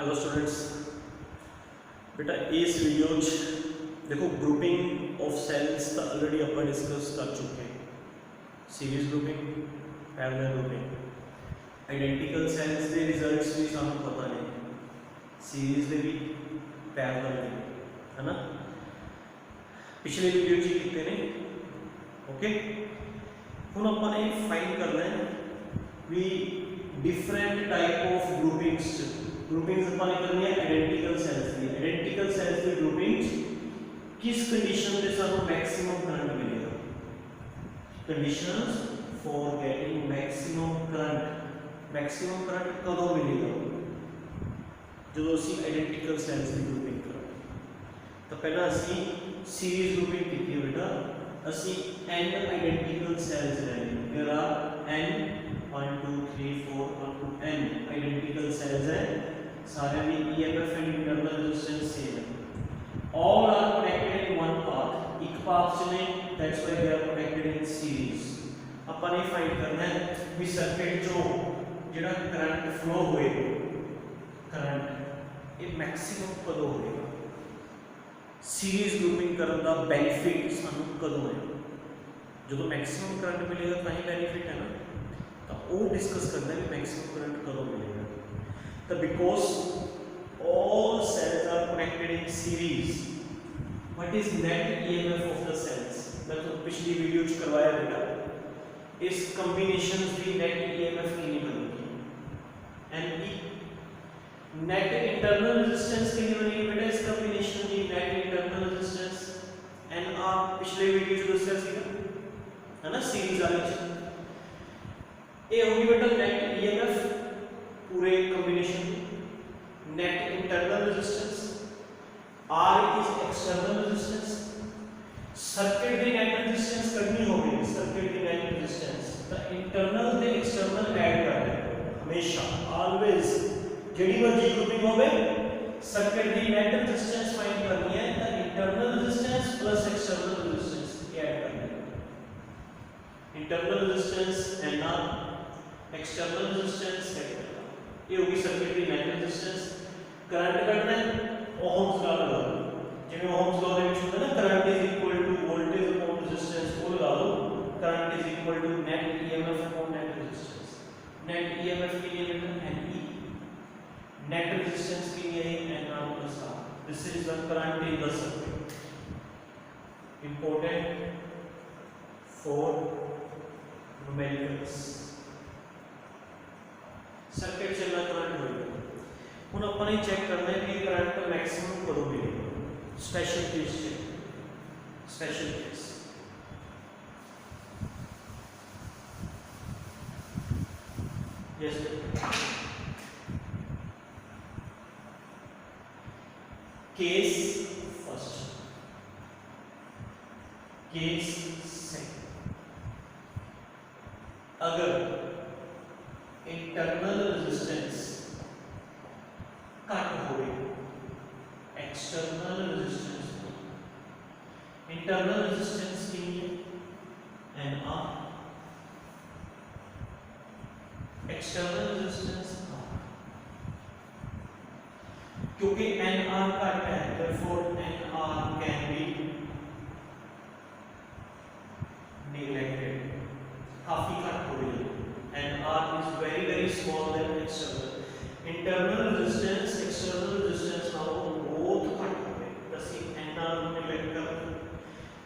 Hello students, बेटा इस video देखो ग्रुपिंग ऑफ सेल्स तो ऑलरेडी आप डिस्कस कर चुके हैं। Series grouping, parallel grouping, identical sales के रिजल्ट्स भी सानू पता ने, सीरीज के भी पैरेलल के भी, है ना। पिछले वीडियो च कितने ने ओके। हुण आपां ने फाइंड करना है भी डिफरेंट टाइप ऑफ ग्रुपिंग्स अपने करनी है आइडेंटिकल सेल्स की। आइडेंटिकल सेल्स की ग्रुपिंग्स किस कंडीशन में सानू मैक्सिमम करंट मिलेगा, conditions for getting maximum current कदों मिलेगा जो असी आइडेंटिकल सेल्स की ग्रुपिंग करें। तो पहला असी सीरीज ग्रुपिंग की है बेटा, असी n आइडेंटिकल सेल्स लेने, there are n 1 2 3 4 up to n identical cells है, सारे में EMF and internal resistance same है। All are connected in one path, एक पाथ से में, that's why they are connected in series. अपन ये फाइंड करना है कि सर्किट जो जेड़ा करंट फ्लो होए, करंट ये मैक्सिमम कदों होएगा, सीरीज ग्रुपिंग करने का बेनिफिट सानू कदों है। जो मैक्सिमम करंट मिलेगा ताही बेनिफिट है ना, तो वो डिस्कस करना है कि मैक्सिमम करंट कदों मिलेगा। तो because all cells are connected in series, what is net EMF of the cells? मैं तो पिछली वीडियो च करवाया बेटा, इस कॉम्बिनेशन की नेट EMF कितनी बनेगी, NE नेट इंटरनल रेजिस्टेंस कितनी बनेगी बेटा इस कॉम्बिनेशन की, नेट इंटरनल रेजिस्टेंस NR पिछले वीडियो च दस्या सीगा, है ना, सीरीज वाले च। ये होगी बेटा नेट EMF पूरे कॉम्बिनेशन की, net internal resistance, R is external resistance, circuit की नेट रेजिस्टेंस करनी होगी, सर्किट की नेट रेजिस्टेंस तो इंटरनल ते एक्सटर्नल ऐड करना है हमेशा, ऑलवेज जेडी मर्जी ग्रुपिंग होवे, सर्किट की नेट रेजिस्टेंस फाइंड करनी है तो internal resistance plus external resistance add करना है। Internal resistance NR, external resistance ये होगी सर्किट की नेट रेजिस्टेंस। करंट करना है ओहम्स लॉ लगा दो, जिਵੇਂ ओहम्स लॉ ਦੇ ਵਿੱਚ ਹੁੰਦਾ ना, current is equal to voltage upon resistance, वो लगा दो, current is equal to net EMF upon net resistance. Net EMF की ये बेटा NE, नेट रेजिस्टेंस की ये NR plus R, this is the current in the circuit, important for numericals. Circuit चलना current होगा, हुण अपन ने चेक करना है कि करंट मैक्सिमम कदों मिलेगा। Special case check, special case yes case first, case second, अगर इंटरनल रेजिस्टेंस कट हो गई, एक्सटर्नल रेजिस्टेंस, इंटरनल रेजिस्टेंस की NR, एक्सटर्नल रेजिस्टेंस R, क्योंकि NR कट है therefore NR can be neglected, काफी कट हो गई, NR is very small than external, internal resistance external resistance now both cut हो गए, तसी NR ਨੂੰ neglect कर दो,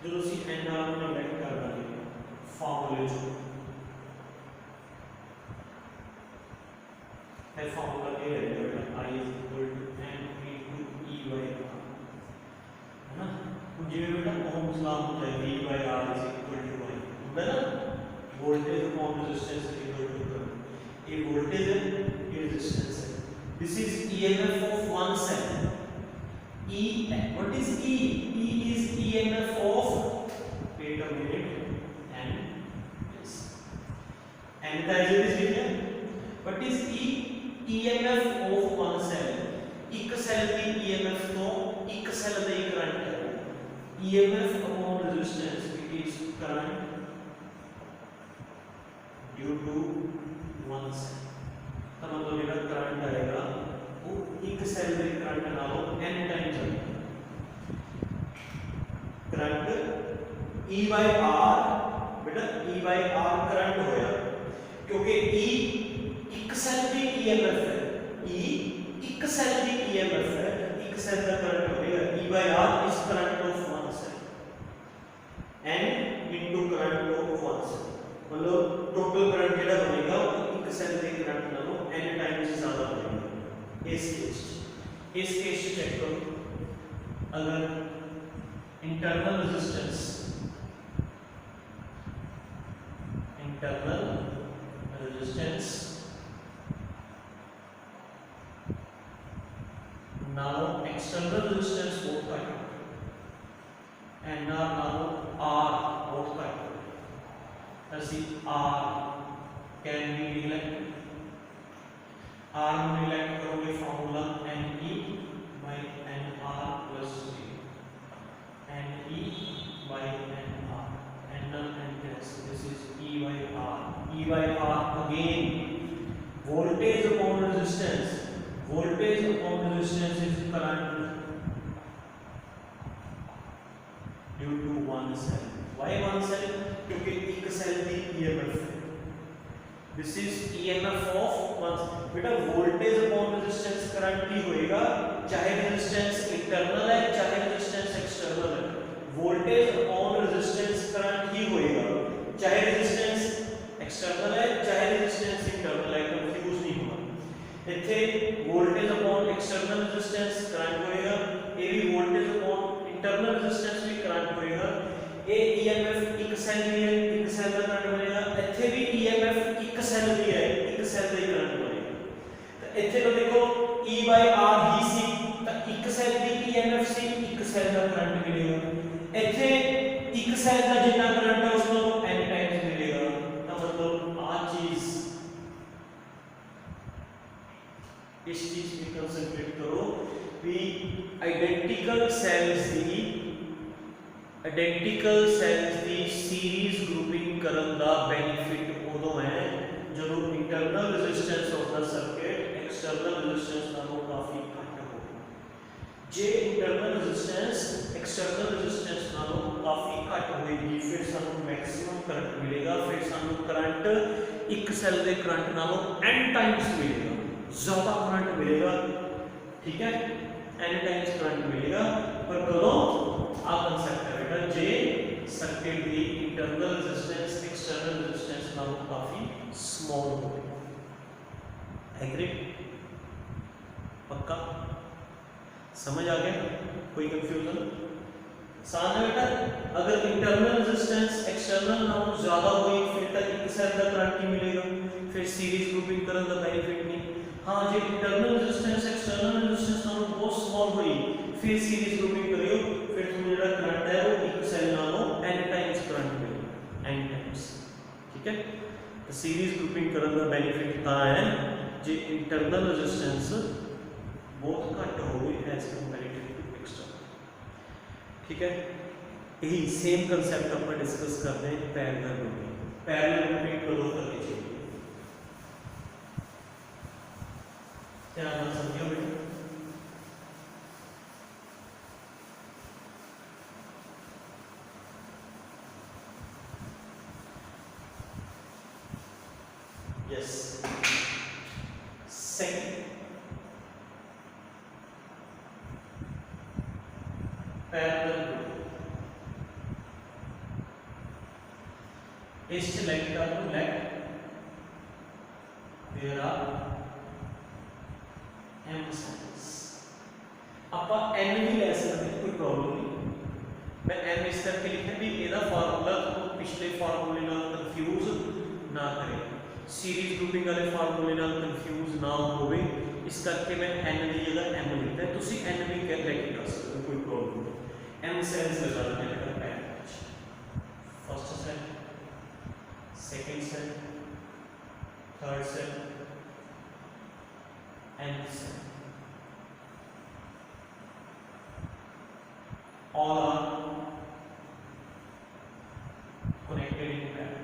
जो ਅਸੀਂ NR ਨੂੰ neglect कर ਦਾਂਗੇ फार्मूले जो है, फार्मूला ये रहेगा I is equal to M into E by R, है ना। जिਵੇਂ बेटा ओम्स लॉ होता है V by R is equal to I, होता है ना, voltage upon resistance is equal to current, ये वोल्टेज है, ये रेजिस्टेंस है। This is EMF of one cell. E, what is E? E is EMF of, wait a minute, N, yes, N का as it is है। What is E? EMF of one cell. एक cell की EMF तो एक cell का ही current है, EMF upon resistance, it is current due to one cell। तो मतलब मेरा करंट आएगा वो एक एक सेल के करंट नालों n टाइम ज्यादा करंट E by R बेटा E by R करंट होया क्योंकि E एक सेल की EMF है E एक सेल की EMF है एक सेल का करंट होगा E by R is current of one cell n into current of one cell मतलब टोटल करंट जेड़ा बनेगा वो एक सेल के करंट नालों n टाइम्स ज्यादा बनेगा इस केस चेक करो अगर internal resistance now external resistance both and now R both as the R can be neglected R neglect करोगे formula NE by NR plus G NE by NR and cancel. This is E by R. E by R again. Voltage upon resistance. Voltage upon resistance is current due to one cell. Why one cell? क्योंकि एक cell की EMF है. This is EMF of one. बेटा voltage upon resistance current ही होएगा चाहे resistance internal है चाहे resistance external है. वोल्टेज अपॉन रेजिस्टेंस करंट ही होएगा चाहे रेजिस्टेंस एक्सटर्नल है चाहे रेजिस्टेंस इंटरनल है कंफ्यूज नहीं होगा इथे voltage upon external resistance current होएगा ये भी वोल्टेज अपॉन इंटरनल रेजिस्टेंस भी करंट होएगा ये ईएमएफ एक सेल की है एक सेल का करंट बनेगा इथे भी ईएमएफ एक सेल की है एक सेल का ही करंट बनेगा तो इथे तो देखो E by R ही सी तो एक सेल की ईएमएफ से एक सेल का करंट मिलेगा ਇੱਥੇ ਇੱਕ ਸੈੱਲ ਦਾ ਜਿੰਨਾ ਕਰੰਟ ਹੈ ਉਸ ਨੂੰ n ਟਾਈਮਸ ਮਿਲੇਗਾ ਤਾਂ ਮਤਲਬ ਆ ਚੀਜ਼ ਇਸ ਚੀਜ਼ ਤੇ ਕਨਸੈਂਟਰੇਟ ਕਰੋ ਵੀ ਆਇਡੈਂਟੀਕਲ ਸੈਲਸ ਦੀ ਸੀਰੀਜ਼ ਗਰੁੱਪਿੰਗ ਕਰਨ ਦਾ ਬੈਨੀਫਿਟ ਉਦੋਂ ਹੈ ਜਦੋਂ internal resistance of the circuit external resistance ਨਾਲੋਂ ਕਾਫੀ ਘੱਟ ਹੋਵੇ ਜੇ ਇੰਟਰਨਲ ਰੈਜ਼ਿਸਟੈਂਸ एक्सटर्नल रेजिस्टेंस नालों काफी घट होएगी फिर सानू मैक्सिमम करंट मिलेगा फिर सानू करंट एक सेल के करंट नालों n टाइम्स मिलेगा ज्यादा करंट मिलेगा ठीक है n टाइम्स करंट मिलेगा पर करो आ कांसेप्ट है बेटा जे सर्किट की इंटरनल रेजिस्टेंस एक्सटर्नल रेजिस्टेंस नालों काफी स्मॉल हो एग्री पक्का समझ आ गया कोई कंफ्यूजन सामने बेटा अगर इंटरनल रेजिस्टेंस एक्सटर्नल नालों ज्यादा हुई फिर तक एक सेल का करंट ही मिलेगा फिर सीरीज ग्रुपिंग करन दा बेनिफिट नहीं हां जे इंटरनल रेजिस्टेंस एक्सटर्नल रेजिस्टेंस नालों बहुत स्मॉल हुई फिर सीरीज ग्रुपिंग करियो फिर तुम जेड़ा करंट है वो एक सेल नालों n टाइम्स करंट मिलेगा n टाइम्स ठीक है तो सीरीज ग्रुपिंग करन दा बेनिफिट ता है जे इंटरनल रेजिस्टेंस बहुत घट होवे एज कंपैरेटिव ठीक है यही सेम कंसेप्ट अपन डिस्कस करते हैं पैरेलल ग्रुपिंग करो करनी चाहिए ध्यान से समझियो बेटा yes second parallel group is selected to let there are m cells ਆਪਾਂ n भी ले सकते हैं कोई प्रॉब्लम नहीं मैं m इस करके लिखा भी ਇਹਦਾ ਫਾਰਮੂਲਾ ਤੋਂ ਪਿਛਲੇ ਫਾਰਮੂਲੇ ਨਾਲ ਕੰਫਿਊਜ਼ ਨਾ ਕਰੇ सीरीज ग्रुपिंग वाले फार्मूले ਨਾਲ ਕੰਫਿਊਜ਼ ਨਾ ਹੋਵੇ ਇਸ ਕਰਕੇ ਮੈਂ n ਦੀ ਜਗ੍ਹਾ m ਲਿਖਦਾ ਤੁਸੀਂ n ਵੀ ਲੈ ਕੇ ਕਰ ਸਕਦੇ ਹੋ ਕੋਈ ਪ੍ਰੋਬਲਮ ਨਹੀਂ m cells लगा देते हैं parallel first cell second cell third cell nth cell all are connected in parallel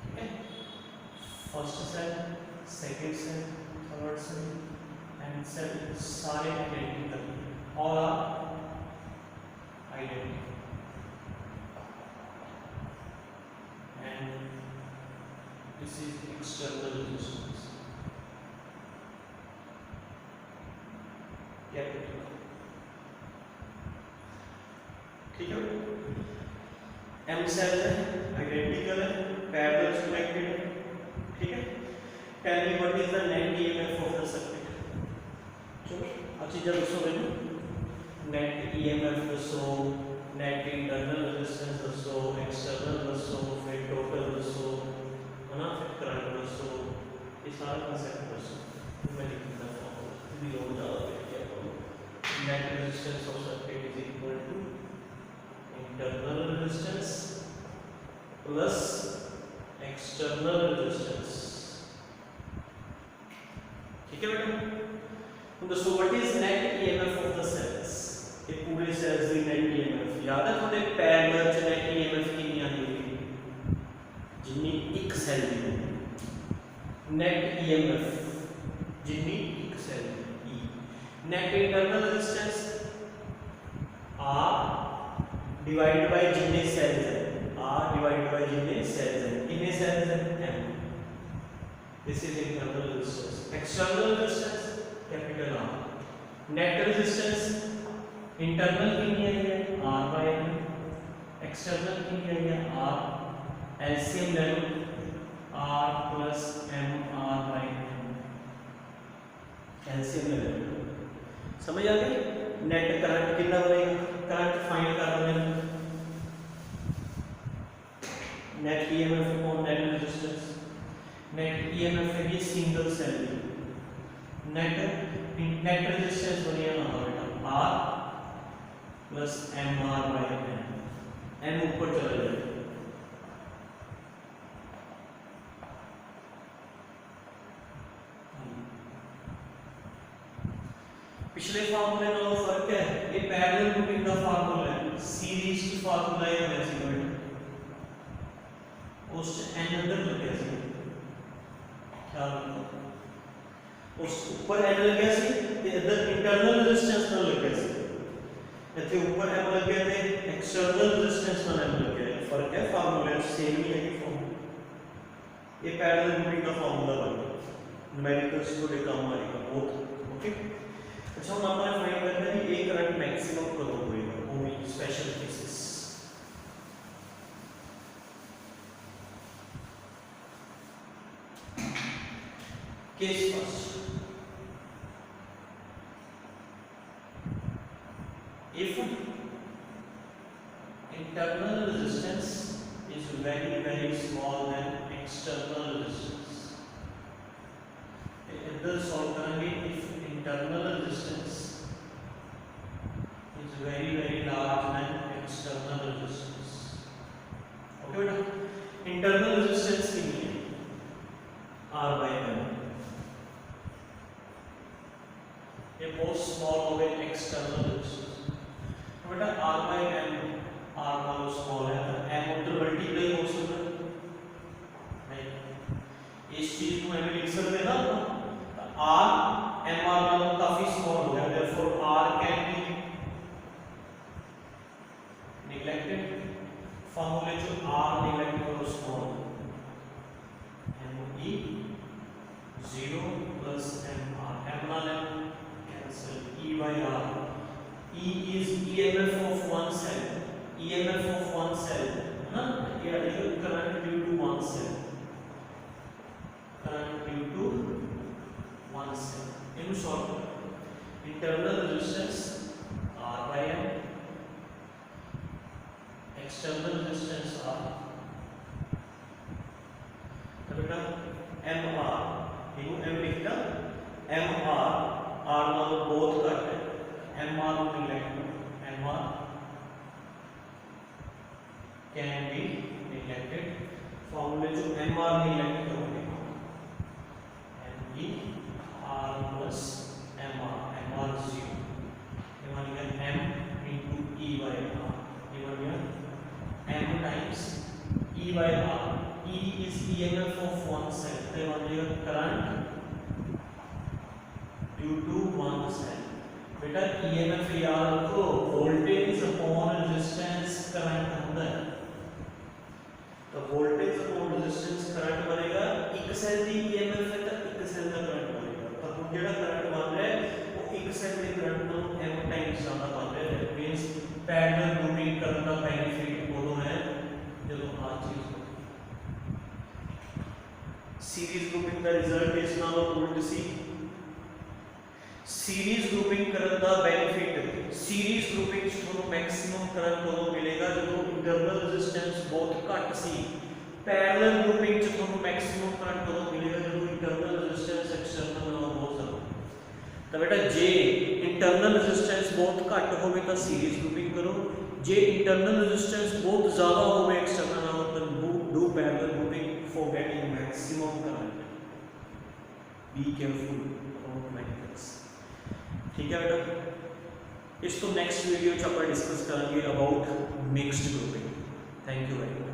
ठीक है first cell, second cell, third cell nth cell सारे identical, all are identical and this is external resistance capital. ठीक है, m cell है, identical है, parallel connected है। ठीक है, tell me what is the net EMF of the circuit. चलो अच्छी चीज़ दोस्तों देखो, नेट ईएमएफ दसो, नेट इंटरनल रेजिस्टेंस दसो, एक्सटर्नल दसो, फिर टोटल दसो, है ना, फिर करंट दसो, ये सारा कांसेप्ट दसो। मैं लिख देता हूँ, भी लोग ज़्यादा देख क्या करो। Net resistance of circuit is equal to internal resistance plus external resistance. ठीक है बेटा, तो दोस्तों what is net EMF of the cells, ये पूरे सेल्स की नेट ईएमएफ याद है थोड़े पैरेलल च नेट ईएमएफ कितनी आती है जिन्नी एक सेल दी नेट ईएमएफ जिन्नी एक cell E. Net internal resistance R divide by जितने सेल्स है, आर डिवाइड बाय जितने सेल्स है, कितने सेल्स है M. This is internal resistance. External resistance capital R. Net resistance internal कितनी आई है आर बाय एम, एक्सटर्नल कितनी आई है आर, एलसीएम ले लो r plus M R by m, LCM ले लो। समझ आ गई। नेट करंट कितना बनेगा, करंट फाइंड कर रहे हैं, net EMF upon net resistance. Net EMF है ये सिंगल सेल की, नेट रेजिस्टेंस बनेगा ना बेटा R plus M R by M, M ऊपर चला जाएगा। पिछले फार्मूले नालों फर्क है, ये पैरेलल ग्रुपिंग का फार्मूला है, सीरीज की फार्मूला है वैसे बेटा उस एन अंदर लग गया सी, ख्याल रखो उस ऊपर एन लग गया सी ते इधर इंटरनल रेजिस्टेंस ना लग गया सी, इथे ऊपर एम लग गया थे एक्सटर्नल रेजिस्टेंस ना एम लग गया। फर्क है, फार्मूला सेम ही है कि फॉर्मूला, ये पैरेलल ग्रुपिंग का फार्मूला बन गया, न्यूमेरिकल्स को काम आएगा बहुत। ओके, अच्छा हम आपने फाइंड करना है कि एक करंट मैक्सिमम कब होएगा, only special cases. Case first, if internal resistance is very small than external resistance, इधर सॉल्व करेंगे if internal resistance is very large than external resistance। Okay बेटा, इंटरनल रेजिस्टेंस कितनी है R by M, ये बहुत small हो गए external resistance. तो बेटा R by M R नालों स्मॉल है तो M उधर मल्टीप्लाई हो सकता है नहीं, इस चीज को हम लिख सकते हैं ना R M R नालों काफी स्मॉल हो गया, therefore R can be neglected। फार्मूले जो R नेगलेक्ट करो small M E 0 plus M R, M ना ले cancel, E by R, E is EMF of one cell, EMF of one cell ना, ये current due to one cell, current due to one cell। In short internal resistance R by M, external resistance R, तो बेटा M R, इनको M लिखना, M R, R नालों बहुत cut है, M R को नेगलेक्ट करो, M R can be neglected। फॉर्मूले जो M R नेगलेक्ट करोगे M E R plus M R, M R 0, ये मान लिया M into E by R, ये मान लिया M times E by R E is EMF of one cell ਤੇ ਬਣ ਜਾਏਗਾ current due to one cell। बेटा EMF याद रखो वोल्टेज अपॉन रेजिस्टेंस करंट होता है, तो वोल्टेज अपॉन रेजिस्टेंस करंट बनेगा एक सेल दी EMF है तो एक सेल का करंट बनेगा। तो हम जेड़ा करंट बन रहा है वो एक सेल के करंट तो m टाइम्स ज्यादा बन रहा है। दैट मींस पैरेलल ग्रुपिंग करने का बेनिफिट उदों है जब आ चीज सीरीज ग्रुपिंग का रिजल्ट इस नाल उल्ट सी। सीरीज ग्रुपिंग करने का बेनिफिट सीरीज ग्रुपिंग च ਤੁਹਾਨੂੰ मैक्सिमम करंट उदों मिलेगा ਜਦੋਂ इंटरनल रेजिस्टेंस बहुत घट सी। पैरेलल ग्रुपिंग च ਤੁਹਾਨੂੰ मैक्सिमम करंट उदों मिलेगा ਜਦੋਂ इंटरनल रेजिस्टेंस एक्सटर्नल नालों बहुत ज्यादा। तो बेटा जे इंटरनल रेजिस्टेंस बहुत घट होवे तो सीरीज ग्रुपिंग करो, जे इंटरनल रेजिस्टेंस बहुत ज्यादा होवे एक्सटर्नल नालों तो do parallel grouping for getting maximum current. Be careful about methods. ठीक है बेटा, इस तो नेक्स्ट वीडियो च आपां डिस्कस करेंगे about mixed grouping. Thank you very much.